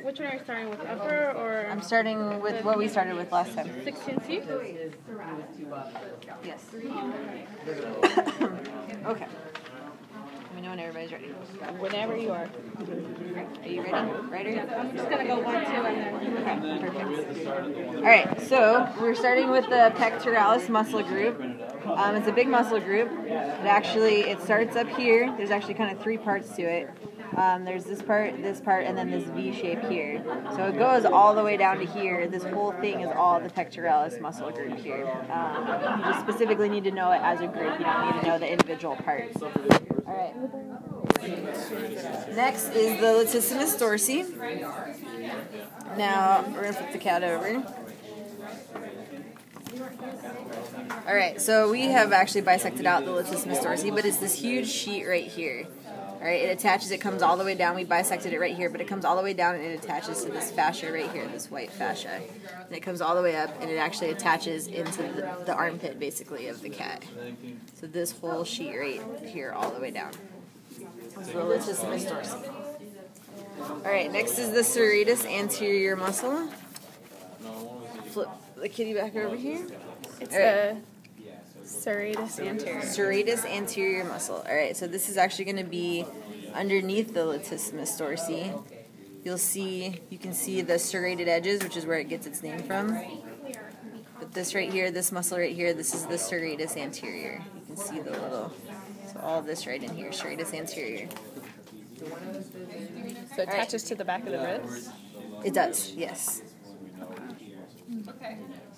Which one are you starting with, upper or? I'm starting with what we started with last time. 16C? Yes. Okay. Let me know when everybody's ready. Whenever you are. Are you ready? Ready? I'm just going to go 1, 2, and then. Okay, perfect. Alright, so we're starting with the pectoralis muscle group. It's a big muscle group. It starts up here. There's actually kind of 3 parts to it. There's this part, and then this V shape here. So it goes all the way down to here. This whole thing is all the pectoralis muscle group here. You just specifically need to know it as a group. You don't need to know the individual parts. Alright. Next is the latissimus dorsi. Now, we're going to flip the cat over. Alright, so we have actually bisected out the latissimus dorsi, but it's this huge sheet right here. Alright, it attaches, it comes all the way down. We bisected it right here, but it comes all the way down and it attaches to this fascia right here, this white fascia. And it comes all the way up and it actually attaches into the armpit, basically, of the cat. So this whole sheet right here all the way down. That's the latissimus dorsi. Alright, next is the serratus anterior muscle. Flip the kitty back over here. It's the serratus anterior. Serratus anterior muscle. Alright, so this is actually going to be underneath the latissimus dorsi. You can see the serrated edges, which is where it gets its name from. But this right here, this muscle right here, this is the serratus anterior. You can see the little, so all this right in here, serratus anterior. So it attaches to the back of the ribs? It does, yes.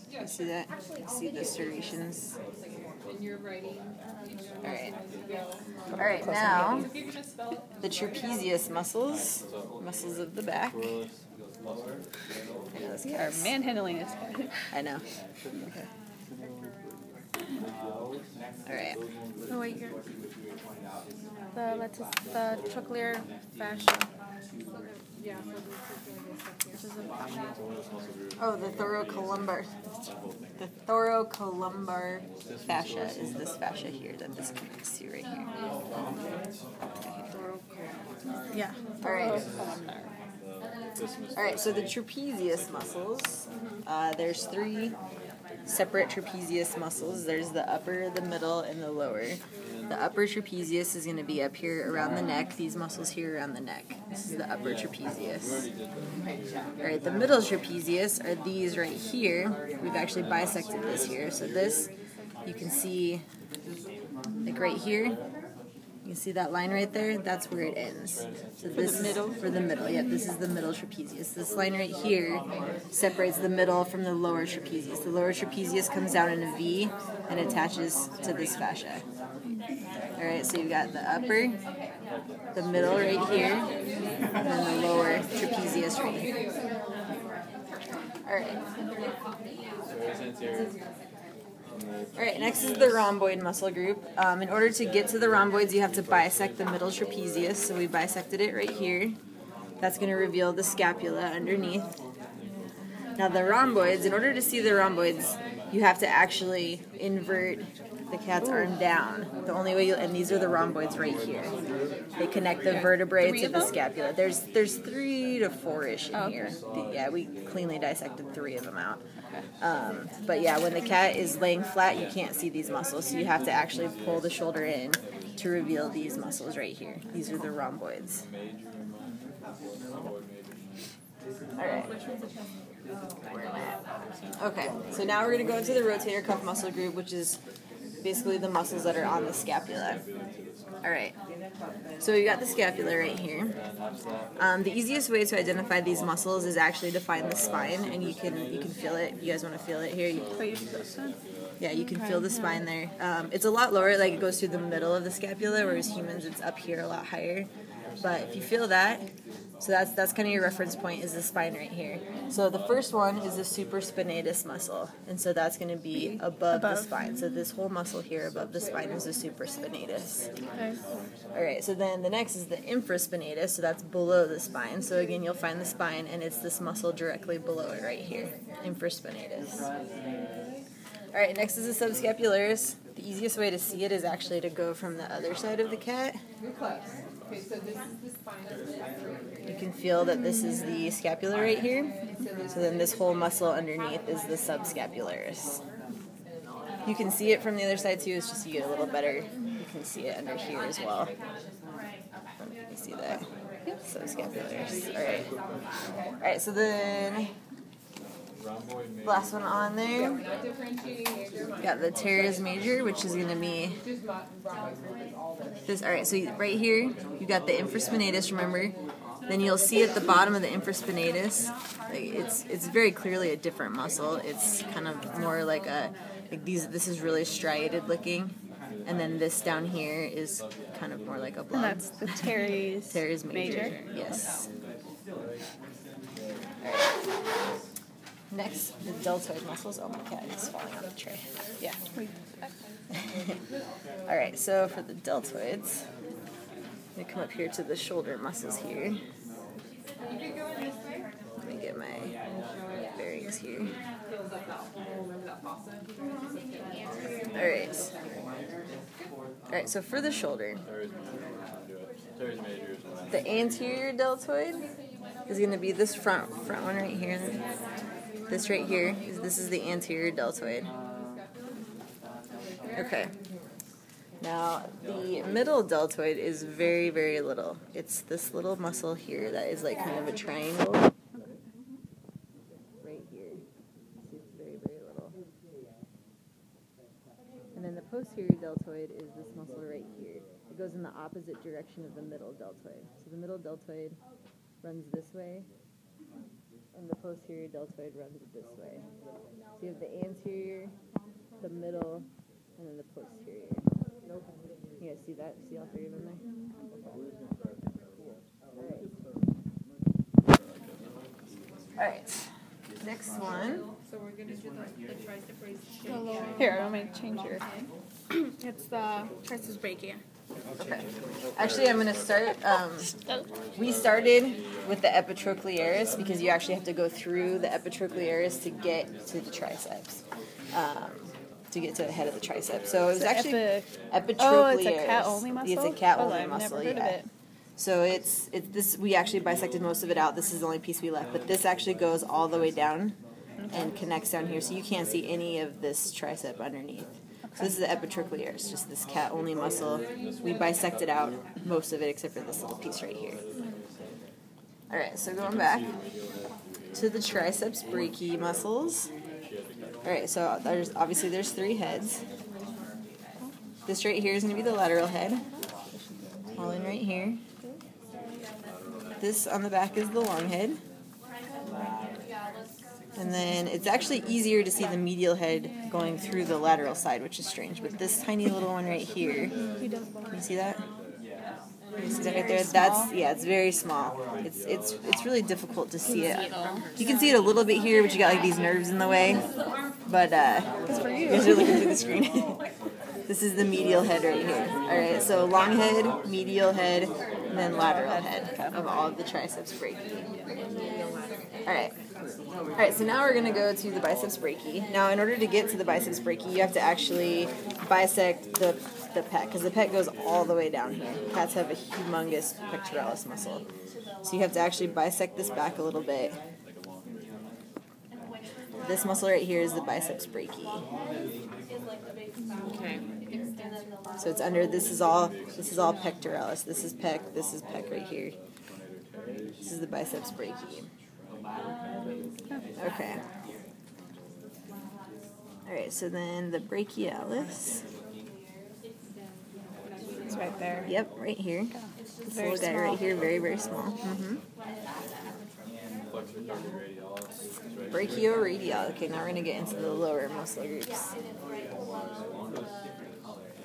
You see that? You see the serrations? Alright, now the trapezius muscles of the back. Our manhandling is. I know. Alright. Oh, wait, here. The trochlear fascia. Oh, the thoracolumbar. The thoracolumbar fascia is this fascia here that this connects to right here. Yeah. Alright, so the trapezius muscles, there's 3 separate trapezius muscles. There's the upper, the middle, and the lower. The upper trapezius is going to be up here around the neck. These muscles here around the neck. This is the upper trapezius. Alright, the middle trapezius are these right here. We've actually bisected this here. So this, you can see, like right here, you can see that line right there? That's where it ends. So this, for the middle, yeah, this is the middle trapezius. This line right here separates the middle from the lower trapezius. The lower trapezius comes down in a V and attaches to this fascia. Alright, so you've got the upper, the middle right here, and then the lower trapezius right here. Alright. Alright, next is the rhomboid muscle group. In order to get to the rhomboids, you have to bisect the middle trapezius. So we bisected it right here. That's going to reveal the scapula underneath. Now the rhomboids, in order to see the rhomboids, you have to actually invert the cat's arm down. The only way and these are the rhomboids right here. They connect the vertebrae to the scapula. There's 3 to 4-ish in here. Yeah, we cleanly dissected 3 of them out. But yeah, when the cat is laying flat, you can't see these muscles, so you have to actually pull the shoulder in to reveal these muscles right here. These are the rhomboids. Alright. Okay, so now we're going to go into the rotator cuff muscle group, which is basically the muscles that are on the scapula. Alright, so we've got the scapula right here. The easiest way to identify these muscles is actually to find the spine, and you can feel it. You guys want to feel it here? Yeah, you can feel the spine there. It's a lot lower, like it goes through the middle of the scapula, whereas humans it's up here a lot higher. But if you feel that, so that's kind of your reference point is the spine right here. So the first one is the supraspinatus muscle, and so that's going to be above the spine. So this whole muscle here above the spine is the supraspinatus. Okay. All right, so then the next is the infraspinatus, so that's below the spine. So again, you'll find the spine, and it's this muscle directly below it right here, infraspinatus. All right, next is the subscapularis. The easiest way to see it is actually to go from the other side of the cat. You can feel that this is the scapula right here. So then this whole muscle underneath is the subscapularis. You can see it from the other side too, it's just you get a little better. You can see it under here as well. You see that? Subscapularis. Alright, so then last one on there. Got the teres major, which is going to be this. Alright, so right here, you got the infraspinatus, remember? Then you'll see at the bottom of the infraspinatus, like it's very clearly a different muscle. It's kind of more like this is really striated looking. And then this down here is kind of more like a blob. And that's the teres major. Yes. Alright. Next, the deltoid muscles. Oh my god, it's falling on the tray. Yeah. Alright, so for the deltoids, we come up here to the shoulder muscles here. Let me get my bearings here. Alright, so for the shoulder, the anterior deltoid is going to be this front one right here. This right here, this is the anterior deltoid. Okay. Now, the middle deltoid is very, very little. It's this little muscle here that is like kind of a triangle. Right here. It's very, very little. And then the posterior deltoid is this muscle right here. It goes in the opposite direction of the middle deltoid. So the middle deltoid runs this way, and the posterior deltoid runs this way. So you have the anterior, the middle, and then the posterior. You guys see that? See all three of them there? Alright. Next one. So we're going to do the tricep raise. Here, let me change your. It's the triceps brachia. Okay. Actually, I'm going to start. We started with the epitrochlearis because you actually have to go through the epitrochlearis to get to the triceps. To get to the head of the tricep. So it was actually epitrochlearis. Oh, it's a cat-only muscle? It's a cat-only I've muscle, never heard of it. So it's this. We actually bisected most of it out. This is the only piece we left. But this actually goes all the way down and connects down here. So you can't see any of this tricep underneath. So this is the epitrochlearis, just this cat-only muscle. We bisected out most of it except for this little piece right here. Alright, so going back to the triceps brachii muscles. Alright, so there's three heads. This right here is going to be the lateral head. All in right here. This on the back is the long head. And then it's actually easier to see the medial head going through the lateral side, which is strange. But this tiny little one right here, can you see that? You see that right there? It's very small. It's really difficult to see it. You can see it a little bit here, but you got like these nerves in the way. But you guys are looking through the screen. This is the medial head right here. Alright, so long head, medial head, and then lateral head of all of the triceps brachii. Alright, so now we're going to go to the biceps brachii. Now, in order to get to the biceps brachii, you have to actually bisect the pec, because the pec goes all the way down here. Cats have a humongous pectoralis muscle. So you have to actually bisect this back a little bit. This muscle right here is the biceps brachii. Okay. So it's under, this is all pectoralis. This is pec right here. This is the biceps brachii. Okay. Alright, so then the brachialis. It's right there. Yep, right here. This little guy right here, very, very small. Brachioradial. Okay, now we're going to get into the lower muscle groups.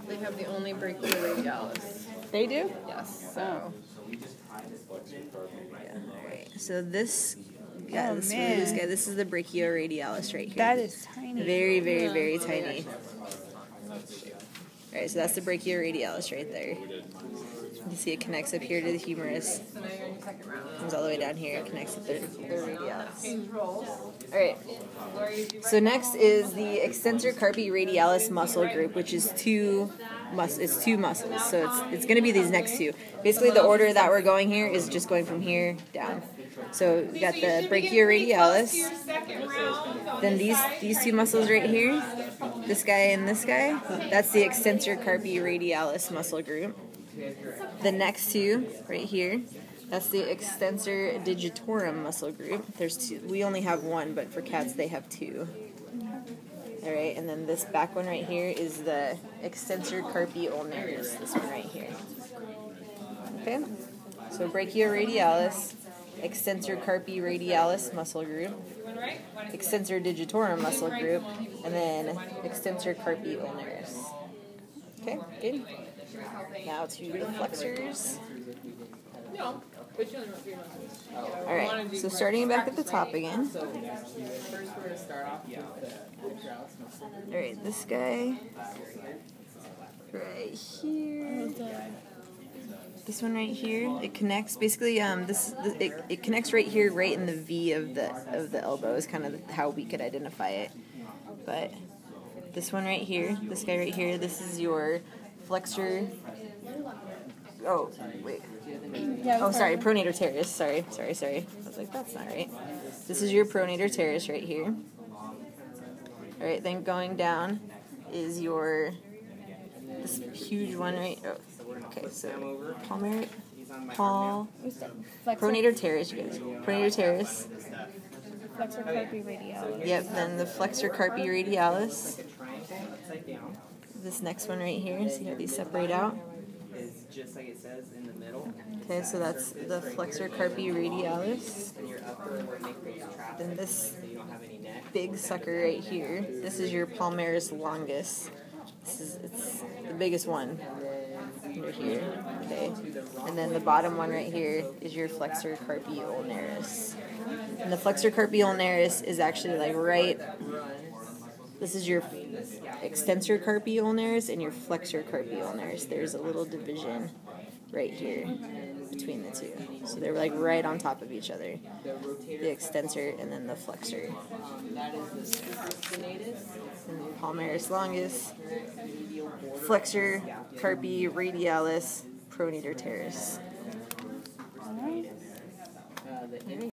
They have the only brachioradialis. They do? Yes. Oh. Alright, so this guy, this guy, this is the brachioradialis right here. That is tiny. Very, very, very tiny. Alright, so that's the brachioradialis right there. You can see it connects up here to the humerus. Comes all the way down here, it connects to the radialis. Alright, so next is the extensor carpi radialis muscle group, which is two it's two muscles, so it's going to be these next two. Basically, the order that we're going here is just going from here down. So we got the brachioradialis, then these two muscles right here, this guy and this guy, that's the extensor carpi radialis muscle group. The next two right here, that's the extensor digitorum muscle group. There's two. We only have one, but for cats they have two. All right, and then this back one right here is the extensor carpi ulnaris. This one right here. Okay, so brachioradialis, extensor carpi radialis muscle group, extensor digitorum muscle group, and then extensor carpi ulnaris. Okay, good. Now to the flexors. All right, so starting back at the top again. All right, this guy right here. This one right here, it connects. Basically, it connects right here, right in the V of the elbow. Is kind of how we could identify it. But this one right here, this guy right here, this is your flexor. Oh wait. Oh, sorry, pronator teres. Sorry. I was like, that's not right. This is your pronator teres right here. All right, then going down is this huge one right. Oh, okay, so pronator teres, you guys. Pronator teres. Flexor carpi radialis. Yep. Then the flexor carpi radialis. This next one right here. See how these separate out? Is just like it says in the middle. Okay, so that's the flexor carpi radialis. And your upper where it makes traffic, Then this so you don't have any neck. big sucker right here. This is your palmaris longus. It's the biggest one under here. Okay, and then the bottom one right here is your flexor carpi ulnaris. And the flexor carpi ulnaris is actually like right. This is your extensor carpi ulnaris and your flexor carpi ulnaris. There's a little division right here between the two. So they're like right on top of each other. The extensor and then the flexor. And palmaris longus, flexor carpi radialis, pronator teres.